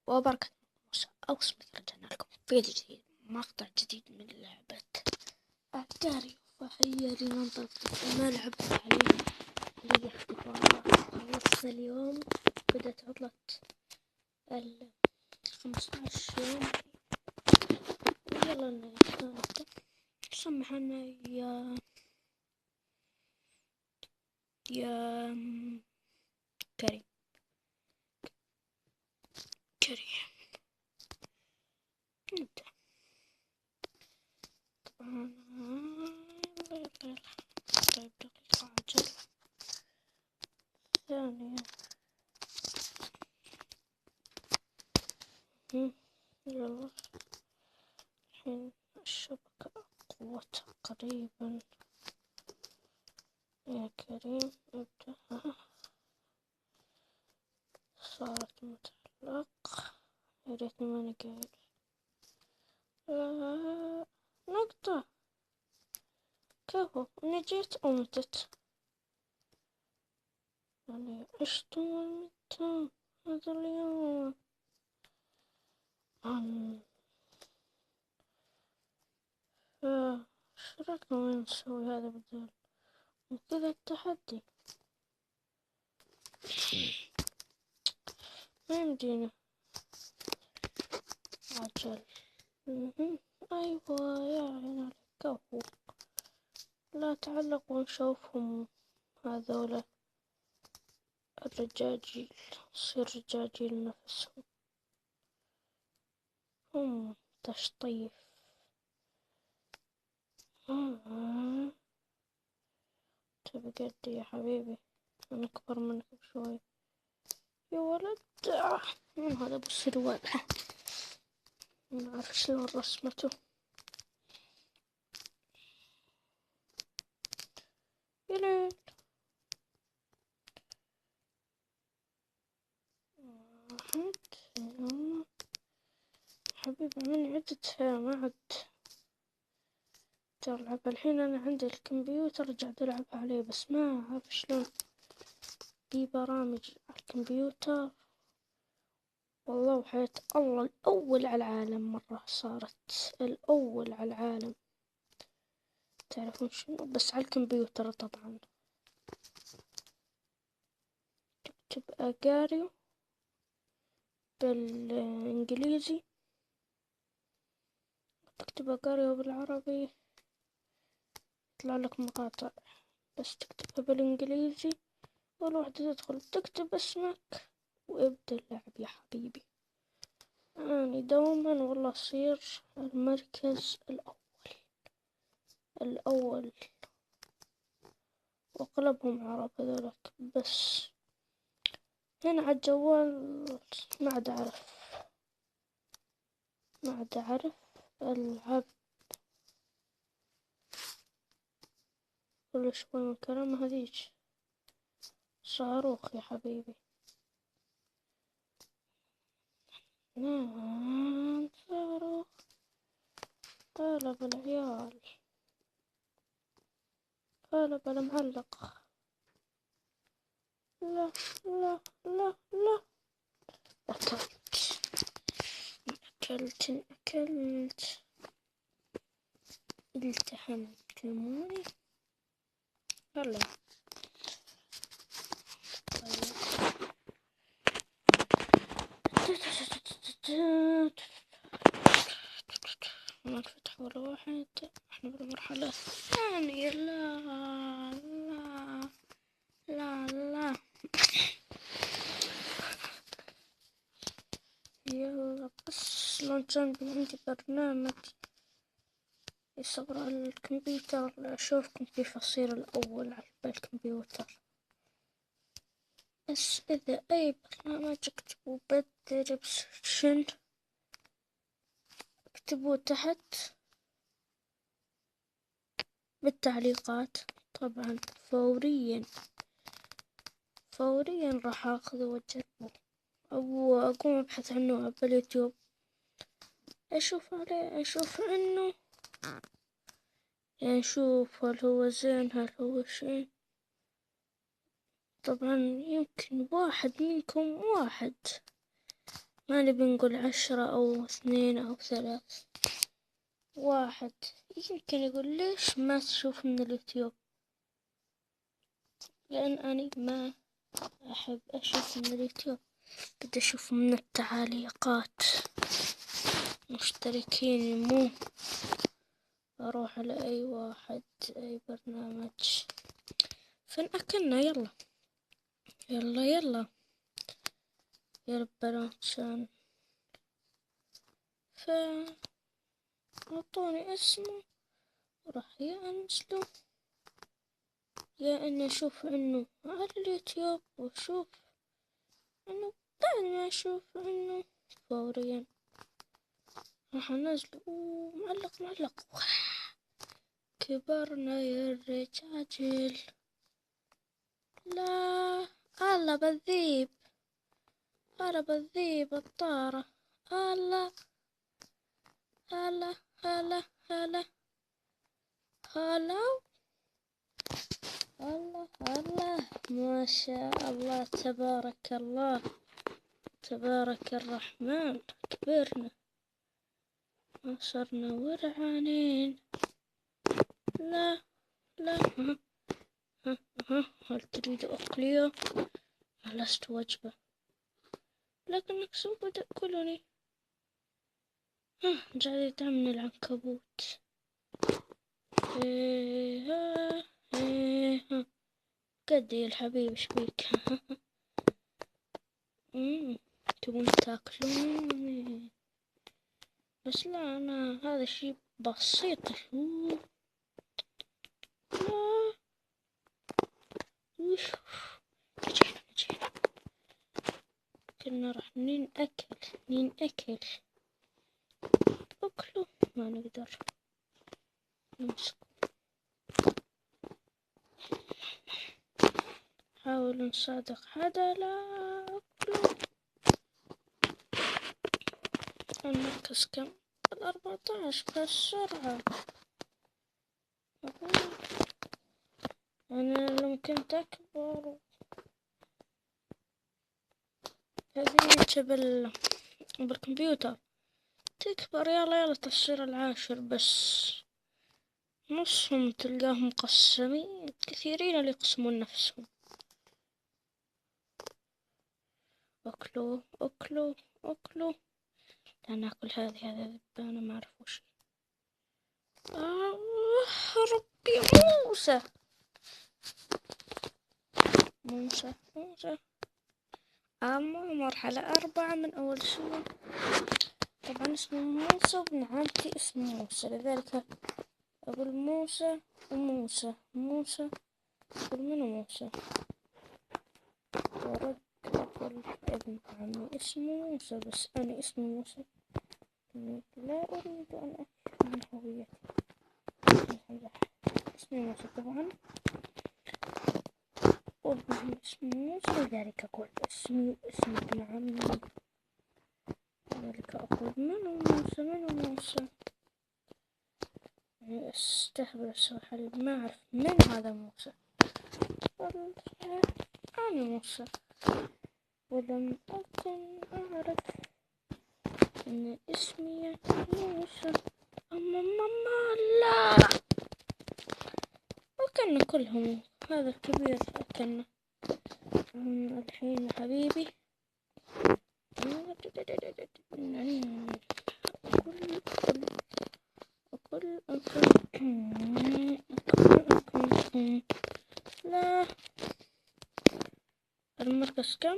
وبركة موسى أو سميث، رجعنا لكم فيديو جديد، مقطع جديد من لعبة أتاري فهي لننطلق الملعب حاليا للاختبارات. خلصنا اليوم، بدأت عطلة 15 يوم. يلا نبدأ. سمحنا يا كريم نبدأ. طبعا طيب دقيقة عجل ثانية. يلا الحين الشبكة قوتها قريبا يا كريم. ابدأ. صارت متعلق، يا ريتني ماني قايل. نقطة. كفو اني جيت او متت، يعني عشت ومت هذا اليوم. ايش رايكم وين نسوي هذا بدل من كذا التحدي؟ ما يمدينا عجل. ايوه يا عين عليك، كفو. لا تعلق ونشوفهم هذولا الرجاجيل، صير رجاجيل نفسهم. تشطيف. تبي قدي يا حبيبي؟ أنا أكبر منك بشوي يا ولد. من هذا أبو السروال؟ ما أعرف شلون رسمته. يا ليل. واحد. حبيبي من عدتها ما عد تلعب. الحين أنا عندي الكمبيوتر قاعد ألعب عليه، بس ما أعرف شلون. في برامج على الكمبيوتر والله وحياة الله الأول على العالم، مرة صارت الأول على العالم. تعرفون شنو؟ بس على الكمبيوتر طبعا. تكتب أجاريو بالإنجليزي، تكتب أجاريو بالعربي يطلع لك مقاطع، بس تكتبها بالإنجليزي أول واحدة تدخل تكتب اسمك وابدأ اللعب يا حبيبي. أنا دوما والله أصير المركز الأول وأغلبهم عرب هذولك، بس هنا على الجوال ما عاد أعرف ألعب كل شوي من كلام هذيج. صاروخ يا حبيبي. نعم صاروخ. قلب العيال، قلب المعلق. لا لا لا لا. أكلت التحمت الموني. يلا ما فتح ولا واحد. احنا بالمرحلة الثانية. لا لا لا لا. يلا بس لو كان عندي برنامج يصبر على الكمبيوتر أشوفكم كيف أصير الأول على الكمبيوتر. بس إذا أي برنامج اكتبوا بالديسكربشن، اكتبوا تحت بالتعليقات طبعا. فوريا راح أخذه وأجربه، أو أقوم أبحث عنه باليوتيوب، أشوف عنه، يعني أشوف هل هو زين هل هو شيء. طبعا يمكن واحد منكم ما نبي نقول 10 أو 2 أو 3. 1. يمكن يقول ليش ما تشوف من اليوتيوب؟ لأن أنا ما أحب أشوف من اليوتيوب، بدي أشوف من التعليقات. مشتركين مو أروح على أي واحد أي برنامج. فنأكلنا يلا يلا يلا يا رب عشان أعطوني اسمه وراح يا أنزله يا إني أشوف إنه على اليوتيوب وأشوف إنه بعد ما أشوف إنه فوريا راح أنزله. معلق كبرنا يا الرجاجيل. لا الله بذيب الطارة. الله هلا هلا هلا هلا الله الله ما شاء الله تبارك الله تبارك الرحمن. كبرنا ما صرنا ورعانين. لا لا هل تريد أقلية؟ لست وجبة لكنك سوف تأكلني. جعلت من العنكبوت. قدي الحبيب ايش بيك؟ تبون تاكلوني؟ بس لا أنا هذا شي بسيط. لا وش نجينا كنا راح ننأكل أكله ما نقدر نمسك. حاول نصادق حدا لا أكله. المركز كم؟ 14 بسرعة. أنا لو كنت أكبر هذيك بالكمبيوتر تكبر يلا تصير 10 بس. نصهم تلقاهم مقسمين، كثيرين اللي يقسمون نفسهم. أكلوا لا ناكل هذه ذبانة ما أعرف وش. ربي موسى مرحلة 4 من أول سنة. طبعا اسمه موسى وابن عمتي اسمه موسى، لذلك أقول موسى أقول منو موسى ورد أقول ابن عمي اسمه موسى بس أنا اسمي موسى. لا أريد أن أكشف عن هويتي. اسمي موسى طبعا وابن اسمه موسى، لذلك أقول اسم ابن عمي، لذلك أقول منو موسى. يعني استهبل أسوي حل ما أعرف من هذا موسى. أنا موسى ولم أكن أعرف أن اسمي موسى. ماما لا أكلنا كلهم. هذا الكبير أكلنا. الحين حبيبي أكل. لا المركز كم؟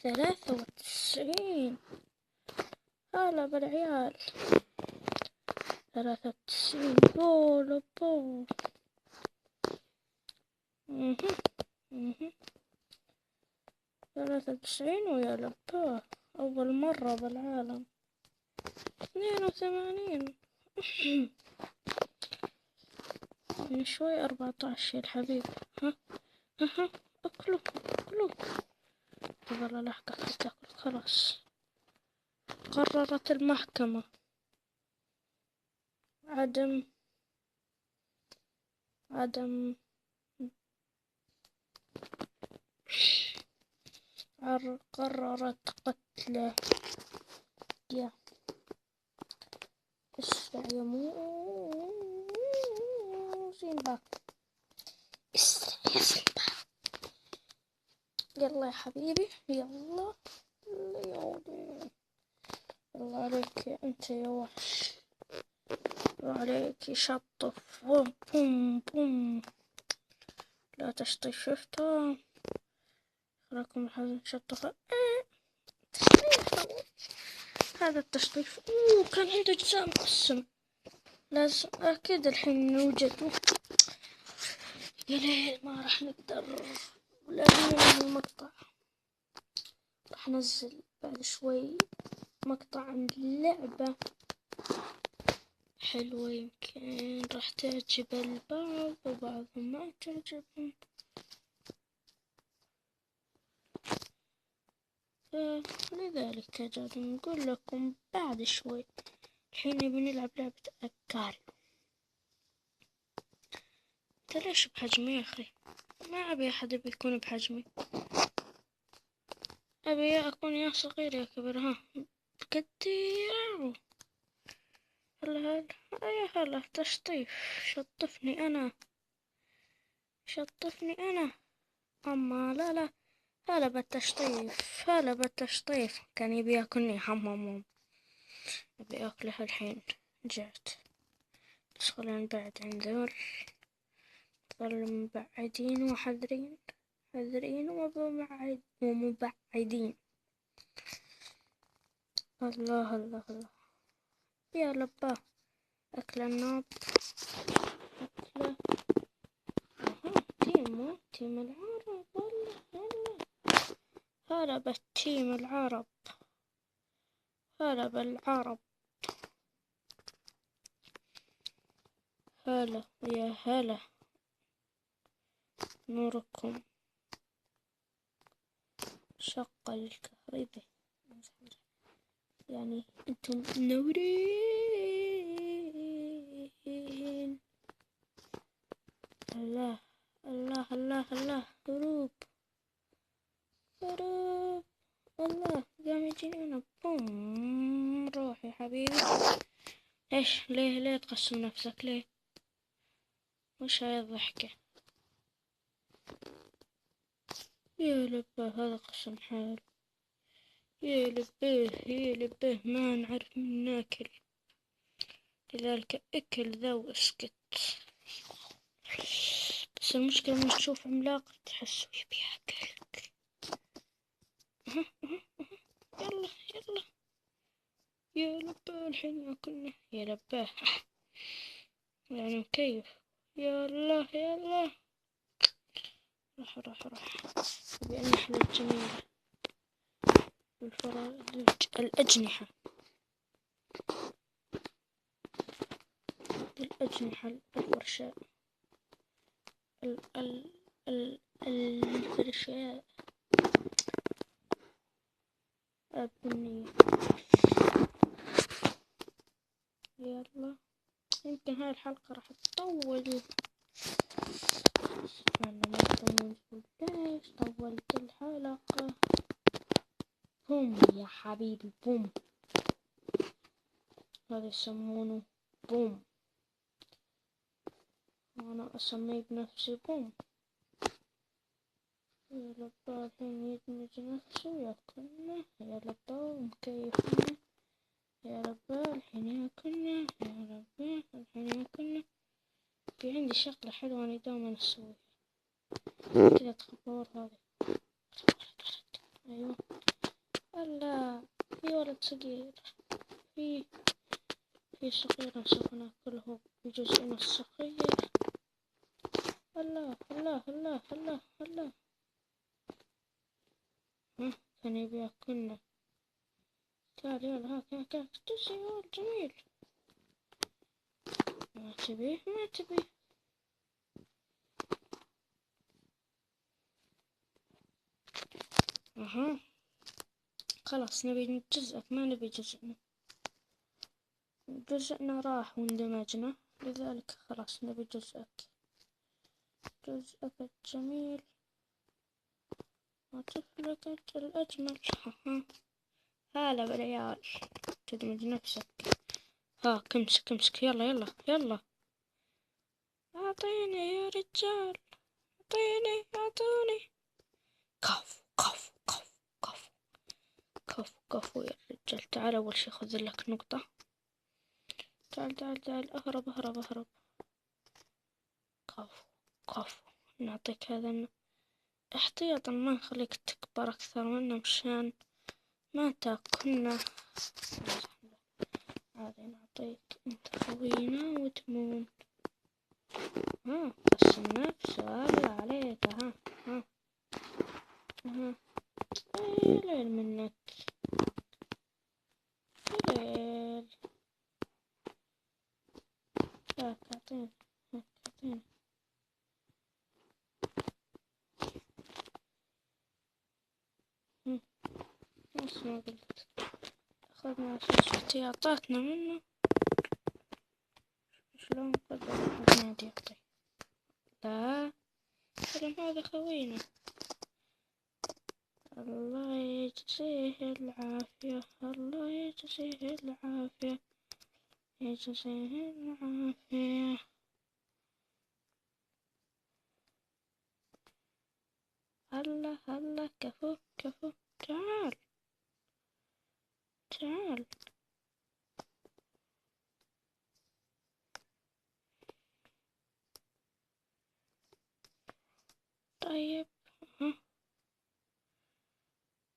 93. هلا بالعيال 93. بولو 93 ويا لباه أول مرة بالعالم. 82 من شوي 14 يا الحبيب. أكلوا والله لا حقك تاكل خلاص. قررت المحكمة عدم قررت قتله. يا اسرع يا سيمبا، اسرع يا سيمبا، يلا يا حبيبي يلا. يلا عليك انت يا وحش، يلا عليك يشطف. بوم بوم بوم. لا تشطيف، شفتها. راكم لازم تشطفها. تشطيف هذا التشطيف. كان عنده أجزاء مقسمة، لازم أكيد الحين نوجد. يا ليل ما راح نقدر، لازم المقطع راح ننزل بعد شوي مقطع عن اللعبة حلوة، يمكن راح تعجب البعض وبعضهم ما تعجبهم. لذلك جاد نقول لكم بعد شوي. الحين بنلعب لعبة أكاري. انت ليش بحجمي يا أخي؟ ما أبي أحد بيكون بحجمي، أبي أكون يا صغير يا كبير. ها بكتير. هلا يا هلا تشطيف. شطفني أنا، شطفني أنا. أما لا هلا بالتشطيف، هلا بالتشطيف. كان يبي ياكلني حمام، يبي أكله الحين. جعت، بس خلينا نبعد عن ذول. نظل مبعدين وحذرين، حذرين ومبعدين. الله الله الله. يا لباه أكل الناب، أكله. تيم العرب والله. هلا بالتيم العرب، هلا بالعرب. هلا يا هلا، نوركم شق الكهرباء، يعني انتم منورين. الله الله الله الله. هروب هروب. الله قام يجيني انا. بوم. روح يا حبيبي. ايش ليه تقسم نفسك ليه؟ وش هاي الضحكة؟ يا لبه هذا قسم حال. يا لبه ما نعرف من ناكل، لذلك اكل ذا واسكت. بس المشكلة من تشوف عملاق تحسه يبي ياكلك. يلا يلا يا لبه الحين ياكلنا يا لبه. يعني مكيف. يلا يلا. راح بأنحلة الجميلة الأجنحة، الأجنحة الفرشاء، الفرشاء البنية. يلا يمكن هاي الحلقة راح تطول. أنا ما أدري ليش طولت الحلقة. بوم يا حبيبي بوم. هذا يسمونه بوم، أنا أسميه بنفسي بوم. يا لبا الحين يدمج نفسه وياكلنا. يا لبا مكيفنا. يا لبا الحين ياكلنا. يا لبا الحين ياكلنا. في عندي شغلة حلوة أنا دائما أسويها كذا. تخبر هذا. أيوة. ألا في ولد صغير، في صغير سوف ناكله بجزءنا الصغير. الله الله الله الله الله. كان يبي ياكلنا. تعال يلا هاك تسي يا جميل. ما تبيه ما تبيه. خلاص نبي جزءك، ما نبي جزءنا. جزءنا راح واندمجنا، لذلك خلاص نبي جزءك، جزءك الجميل. وطفلك الأجمل. هلا بالعيال، تدمج نفسك. ها امسك يلا يلا يلا. أعطيني يا رجال، أعطوني. كفو يا رجال. تعال أول شي خذ لك نقطة. تعال أهرب. كفو. نعطيك هذا احتياطا، ما نخليك تكبر أكثر منه مشان ما تاكلنا. هذا نعطيك انت خوينا وتمون. بس النفس الله عليك. ها ليل منك ليل. اعطيني. نفس ما قلت، أخذنا احتياطاتنا منه. شلون قدر النادي يعطي؟ لا كلام هذا خوينا. الله يجزيه العافية، الله يجزيه العافية، يجزيه العافية. هلا كفو. تعال. طيب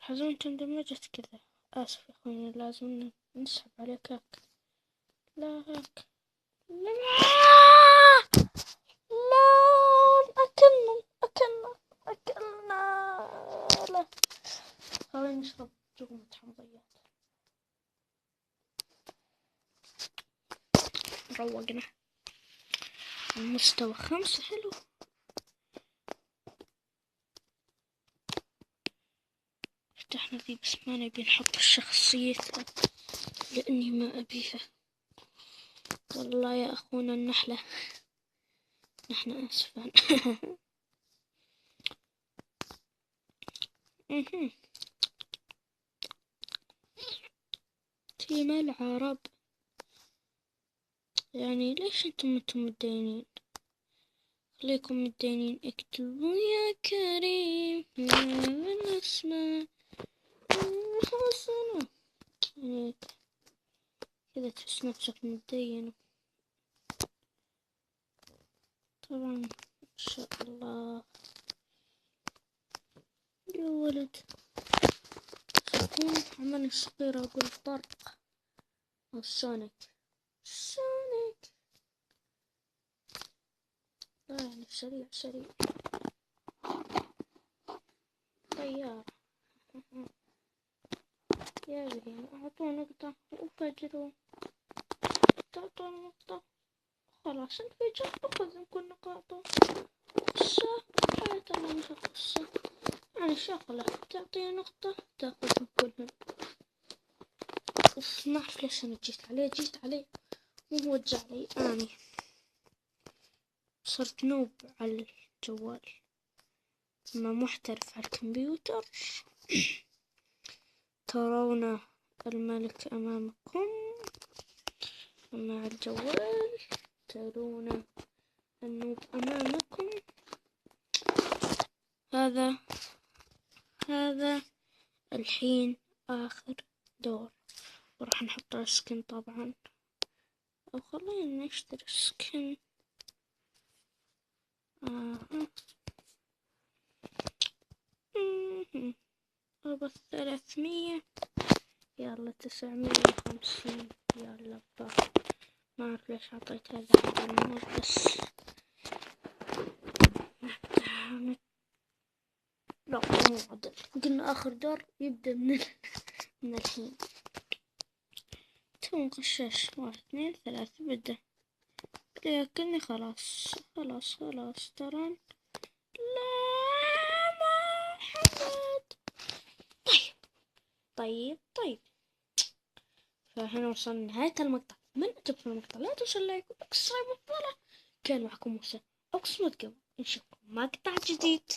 حزون اندمجت كذا. آسف يا أخوي، لازم نسحب عليك هاك. لا هاك. لا أكلنا. لا خلينا نشرب جرعة حمضيات. روقنا. المستوى 5 حلو. فتحنا ذي بس ما نبي نحط شخصيتها لأني ما أبيها. والله يا أخونا النحلة، نحن آسفين. تيم العرب، يعني ليش انتم متدينين؟ خليكم متدينين. اكتبوا يا كريم من اسماء الحسنى. يعني كذا تحس نفسك متدين. طبعا ان شاء الله يا ولد سكون عماني صغيرة اقول برق او سونيك. لا يعني سريع طيارة. يا بهيم أعطوه نقطة وفجروا. تعطوا نقطة خلاص انفجر. أخذ كل نقاطه. قصة حياة الله مش قصة، يعني شغلة تعطيه نقطة تاخذهم كلهم. ما أعرف ليش أنا جيت عليه وهو جا علي. أنا صرت نوب على الجوال، أما محترف على الكمبيوتر. ترون الملك أمامكم، أما على الجوال ترون النوب أمامكم. هذا الحين آخر دور، وراح نحط السكن طبعا، أو خلينا نشتري السكن. أبى 300. يلا 950. يلا ما أعرف ليش أعطيت هذا حق الموت بس. لا مو عدل، قلنا آخر دور يبدأ من الحين. تو غشاش 1 2 3 بدأ. لكني خلاص ترى. لا محمد. طيب فهنا وصلنا لنهاية المقطع. من عجبكم المقطع لا تنسوا اللايك واكسبسرايب. كان معكم موسى، أقسم قبل نشوفكم مقطع جديد.